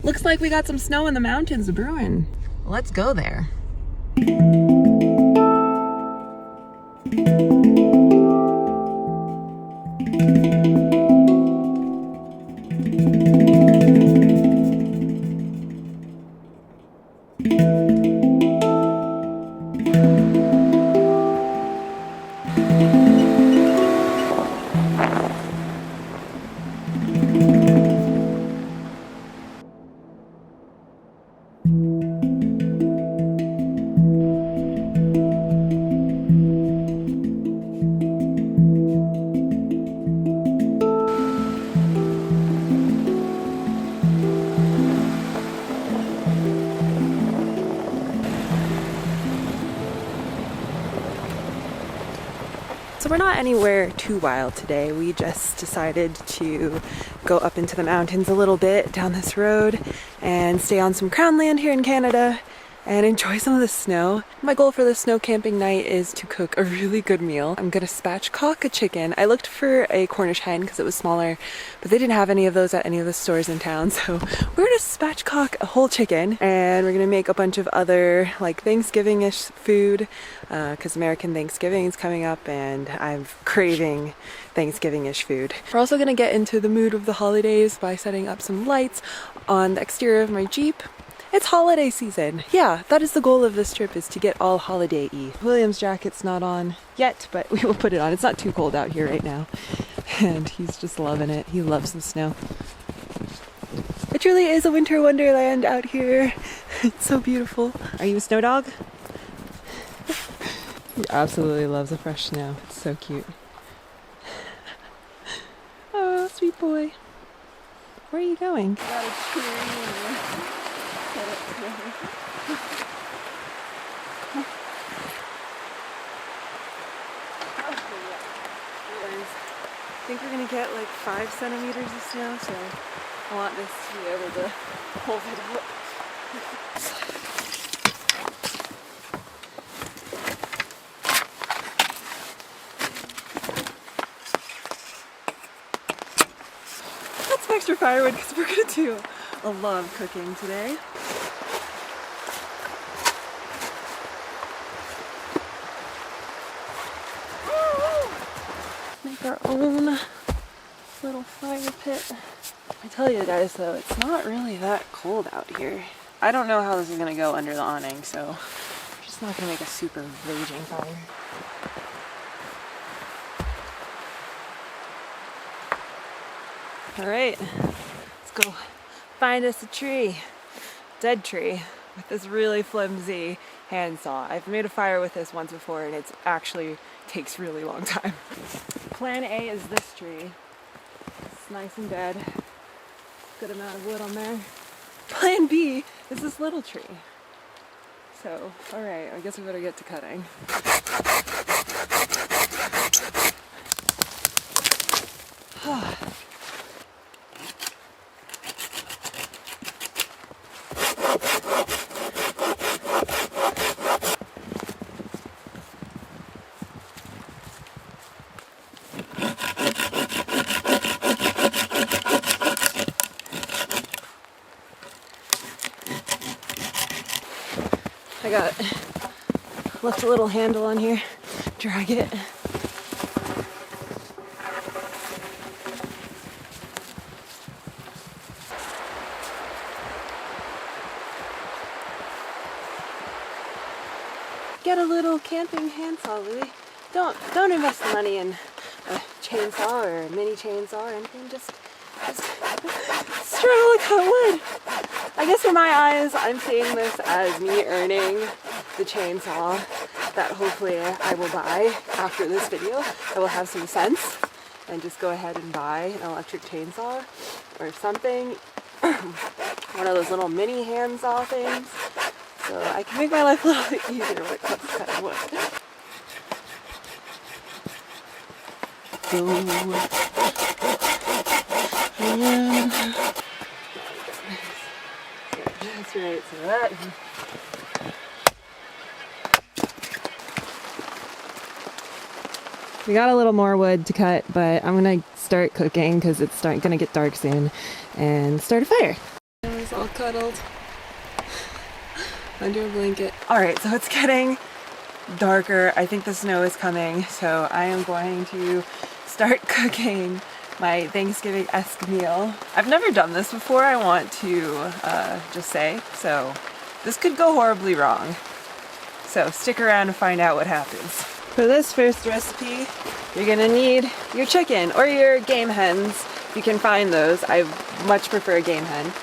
Looks like we got some snow in the mountains brewing. Let's go there. So we're not anywhere too wild today. We just decided to go up into the mountains a little bit down this road and stay on some crown land here in Canada and enjoy some of the snow. My goal for the snow camping night is to cook a really good meal. I'm gonna spatchcock a chicken. I looked for a Cornish hen because it was smaller, but they didn't have any of those at any of the stores in town. So we're gonna spatchcock a whole chicken and we're gonna make a bunch of other like Thanksgiving-ish food because American Thanksgiving is coming up and I'm craving Thanksgiving-ish food. We're also gonna get into the mood of the holidays by setting up some lights on the exterior of my Jeep. It's holiday season. Yeah, that is the goal of this trip, is to get all holiday-y. William's jacket's not on yet, but we will put it on. It's not too cold out here right now. And he's just loving it. He loves the snow. It truly is a winter wonderland out here. It's so beautiful. Are you a snow dog? He absolutely loves the fresh snow. It's so cute. Oh, sweet boy. Where are you going? Got a tree. I think we're gonna get like 5 centimeters of snow, so I want this to be able to hold it up. That's some extra firewood because we're gonna do a lot of cooking today. Make our own little fire pit. I tell you guys though, it's not really that cold out here. I don't know how this is gonna go under the awning, so I'm just not gonna make a super raging fire. Alright, let's go find us a tree. Dead tree with this really flimsy handsaw. I've made a fire with this once before and it's actually takes really long time. Plan A is this tree. It's nice and dead. Good amount of wood on there. Plan B is this little tree. So, alright, I guess we better get to cutting. I got left a little handle on here, drag it. Get a little camping handsaw, Louie. Don't invest the money in a chainsaw or a mini chainsaw or anything. Just struggle to cut wood. I guess in my eyes, I'm seeing this as me earning the chainsaw that hopefully I will buy after this video. I will have some sense and just go ahead and buy an electric chainsaw or something. One of those little mini handsaw things. So I can make my life a little bit easier when it comes to cutting wood. That's right, so that. We got a little more wood to cut, but I'm gonna start cooking because it's gonna get dark soon and start a fire. It was all cuddled under a blanket. Alright, so it's getting darker. I think the snow is coming, so I am going to start cooking my Thanksgiving-esque meal. I've never done this before, I want to just say, so this could go horribly wrong. So stick around to find out what happens. For this first recipe, you're gonna need your chicken or your game hens. You can find those. I much prefer a game hen.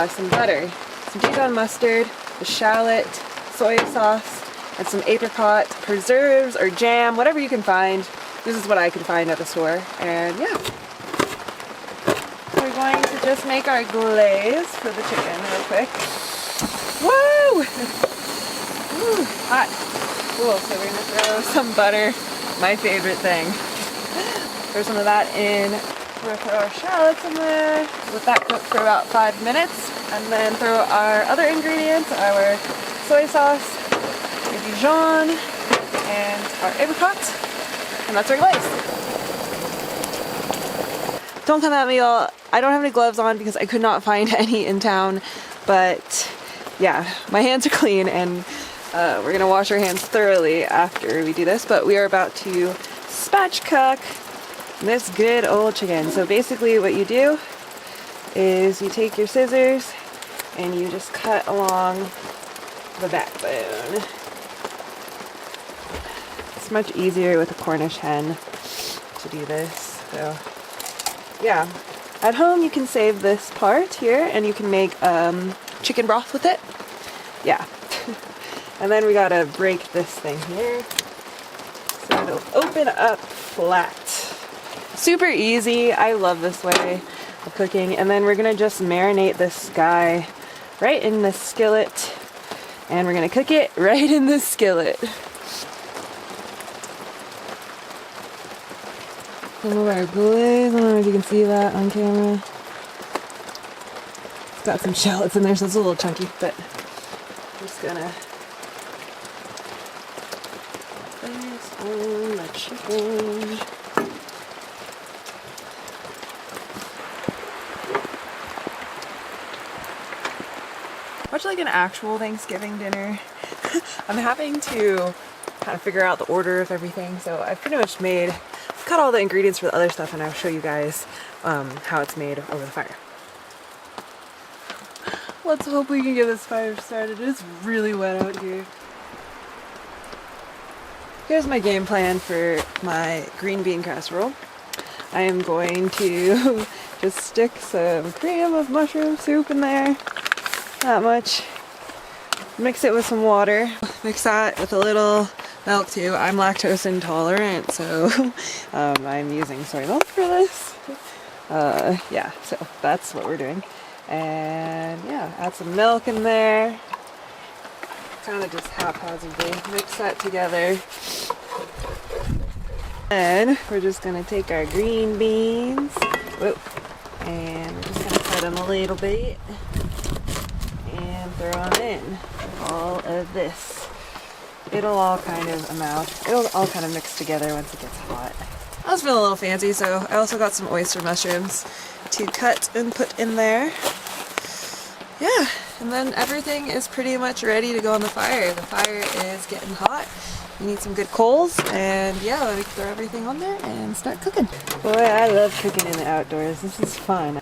Some butter, some Dijon mustard, a shallot, soy sauce, and some apricot preserves or jam, whatever you can find. This is what I could find at the store. And yeah. We're going to just make our glaze for the chicken real quick. Woo! Ooh, hot. Cool, so we're gonna throw some butter, my favorite thing. Throw some of that in. We're gonna throw our shallots in there. Let that cook for about 5 minutes. And then throw our other ingredients, our soy sauce, our Dijon, and our apricot. And that's our glaze. Don't come at me, y'all. I don't have any gloves on because I could not find any in town. But yeah, my hands are clean and we're gonna wash our hands thoroughly after we do this. But we are about to spatchcock this good old chicken. So basically what you do is you take your scissors and you just cut along the backbone. It's much easier with a Cornish hen to do this. So yeah, at home you can save this part here and you can make chicken broth with it. Yeah. And then we gotta break this thing here so it'll open up flat. Super easy. I love this way of cooking. And then we're gonna just marinate this guy right in the skillet, and we're gonna cook it right in the skillet. Some of our glaze. I don't know if you can see that on camera. It's got some shallots in there, so it's a little chunky, but I'm just gonna put this on the chicken. Much like an actual Thanksgiving dinner, I'm having to kind of figure out the order of everything. So I've pretty much cut all the ingredients for the other stuff, and I'll show you guys how it's made over the fire. Let's hope we can get this fire started. It's really wet out here. Here's my game plan for my green bean casserole. I am going to just stick some cream of mushroom soup in there. That much. Mix it with some water. Mix that with a little milk too. I'm lactose intolerant, so I'm using soy milk for this. Yeah, so that's what we're doing. And yeah, add some milk in there. Kind of just haphazardly mix that together. And we're just gonna take our green beans. Whoop, and we're just gonna cut them a little bit. And throw in all of this. It'll all kind of mix together once it gets hot. I was feeling a little fancy, so I also got some oyster mushrooms to cut and put in there. Yeah, and then everything is pretty much ready to go on the fire. The fire is getting hot. You need some good coals, and yeah, let me throw everything on there and start cooking. Boy, I love cooking in the outdoors. This is fun.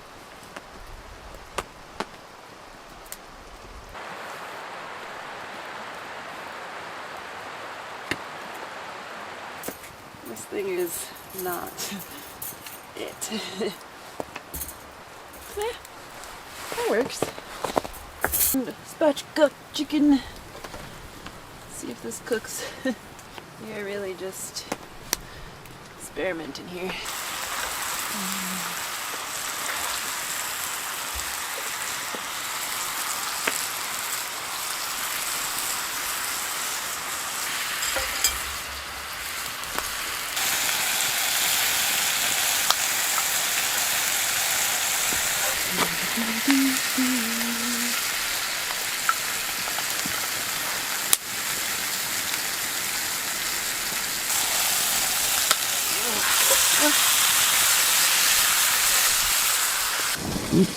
This thing is not it. Yeah, that works. Spatchcock chicken. See if this cooks. You're really just experimenting here.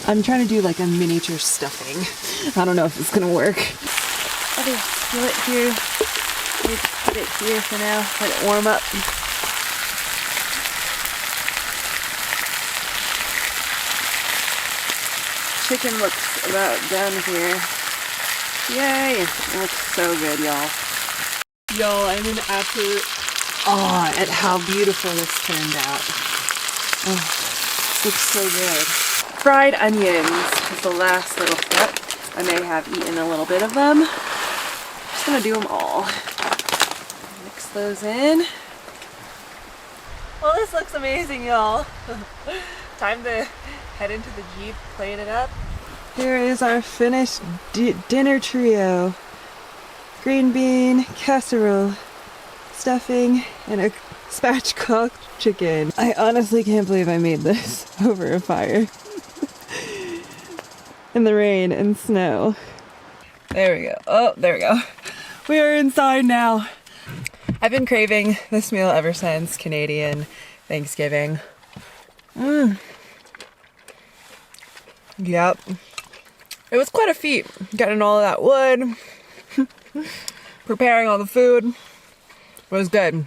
I'm trying to do like a miniature stuffing. I don't know if it's gonna work. I'll just do it here. Let's put it here for now. Let it warm up. Chicken looks about done here. Yay! It looks so good, y'all. Y'all, I'm in absolute awe at how beautiful this turned out. Oh, this looks so good. Fried onions is the last little step. I may have eaten a little bit of them. I'm just gonna do them all. Mix those in. Well, this looks amazing, y'all. Time to head into the Jeep, plane it up. Here is our finished dinner trio. Green bean, casserole, stuffing, and a spatchcock chicken. I honestly can't believe I made this over a fire. In the rain and snow. There we go. Oh, there we go. We are inside now. I've been craving this meal ever since Canadian Thanksgiving. Yep. It was quite a feat getting all of that wood, preparing all the food. It was good.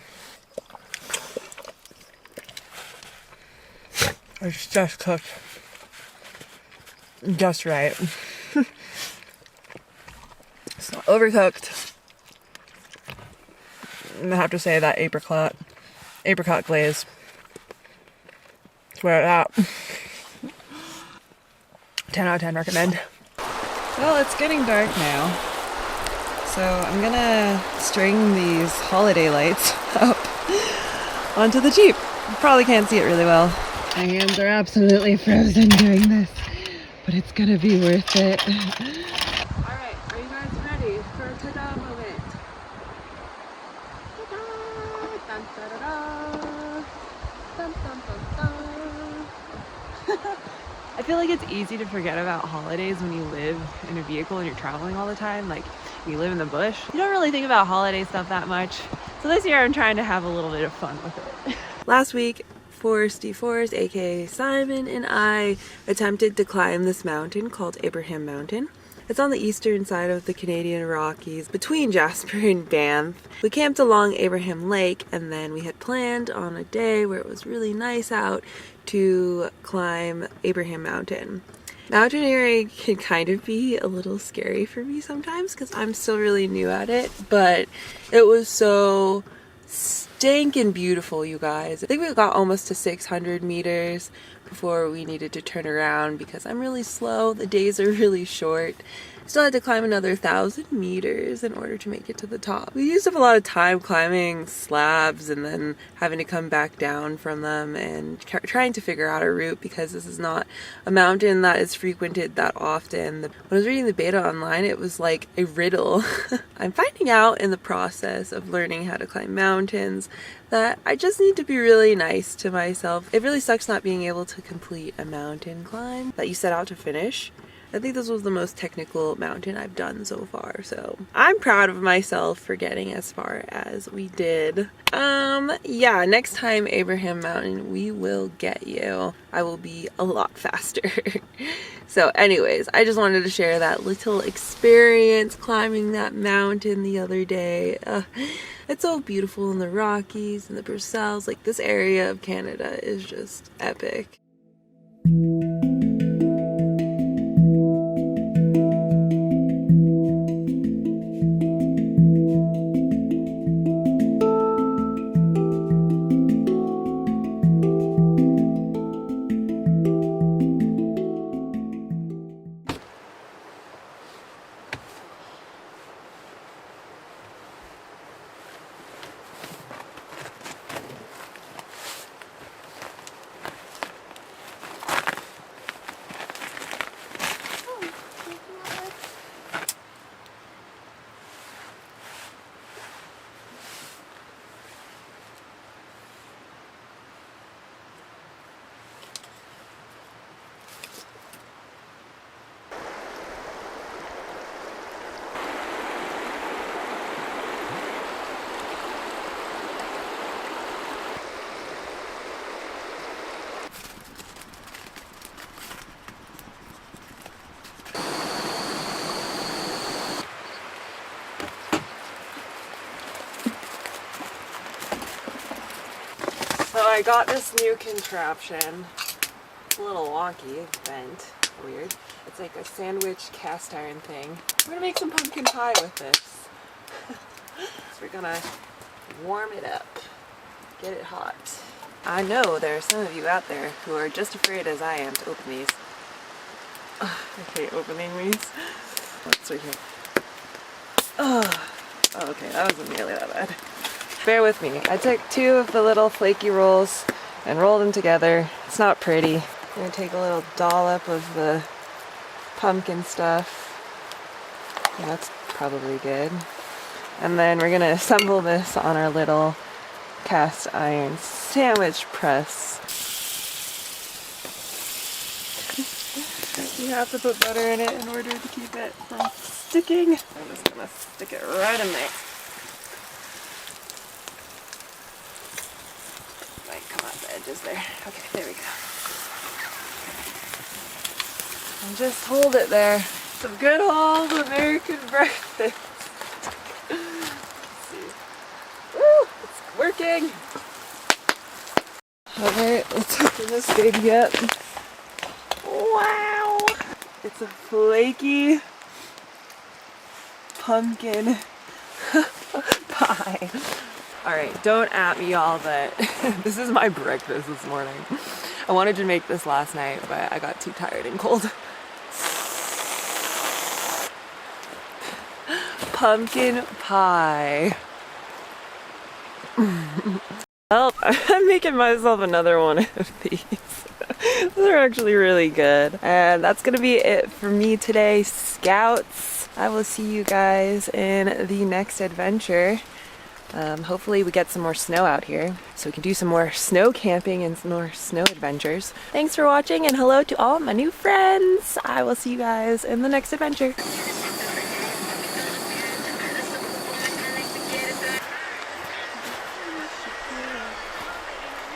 It's just cooked just right. It's not overcooked. And I have to say that apricot glaze. Swear it out. 10 out of 10 recommend. Well, it's getting dark now, so I'm gonna string these holiday lights up onto the Jeep. You probably can't see it really well. My hands are absolutely frozen doing this, but it's gonna be worth it. Alright, are you guys ready for a ta-da moment? Ta-da! Dun, da-da-da! Dun, dun, dun, dun. I feel like it's easy to forget about holidays when you live in a vehicle and you're traveling all the time. Like, you live in the bush, you don't really think about holiday stuff that much. So this year I'm trying to have a little bit of fun with it. Last week, Foresty Forrest, aka Simon, and I attempted to climb this mountain called Abraham Mountain. It's on the eastern side of the Canadian Rockies, between Jasper and Banff. We camped along Abraham Lake, and then we had planned on a day where it was really nice out to climb Abraham Mountain. Mountaineering can kind of be a little scary for me sometimes because I'm still really new at it, but it was so stinking beautiful, you guys. I think we got almost to 600 meters before we needed to turn around because I'm really slow. The days are really short. Still had to climb another 1,000 meters in order to make it to the top. We used up a lot of time climbing slabs and then having to come back down from them and trying to figure out a route because this is not a mountain that is frequented that often. When I was reading the beta online, it was like a riddle. I'm finding out in the process of learning how to climb mountains that I just need to be really nice to myself. It really sucks not being able to complete a mountain climb that you set out to finish. I think this was the most technical mountain I've done so far, so I'm proud of myself for getting as far as we did. Yeah, next time Abraham Mountain, we will get you. I will be a lot faster. So anyways, I just wanted to share that little experience climbing that mountain the other day. It's so beautiful in the Rockies and the Purcells. Like, this area of Canada is just epic. I got this new contraption. It's a little wonky, bent, weird. It's like a sandwich cast iron thing. We're gonna make some pumpkin pie with this. So we're gonna warm it up, get it hot. I know there are some of you out there who are just afraid as I am to open these. I hate opening these. What's right here? Oh, okay, that wasn't nearly that bad. Bear with me. I took 2 of the little flaky rolls and rolled them together. It's not pretty. I'm gonna take a little dollop of the pumpkin stuff. Yeah, that's probably good. And then we're gonna assemble this on our little cast iron sandwich press. You have to put butter in it in order to keep it from sticking. I'm just gonna stick it right in there. Might come out the edges there. Okay, there we go. And just hold it there. Some good old American breakfast. Let's see. Woo! It's working! Alright, let's open this baby up. Wow! It's a flaky pumpkin pie. Alright, don't at me y'all, but this is my breakfast this morning. I wanted to make this last night, but I got too tired and cold. Pumpkin pie. Well, I'm making myself another one of these. They're actually really good. And that's gonna be it for me today, Scouts. I will see you guys in the next adventure. Hopefully we get some more snow out here so we can do some more snow camping and some more snow adventures. Thanks for watching and hello to all my new friends. I will see you guys in the next adventure.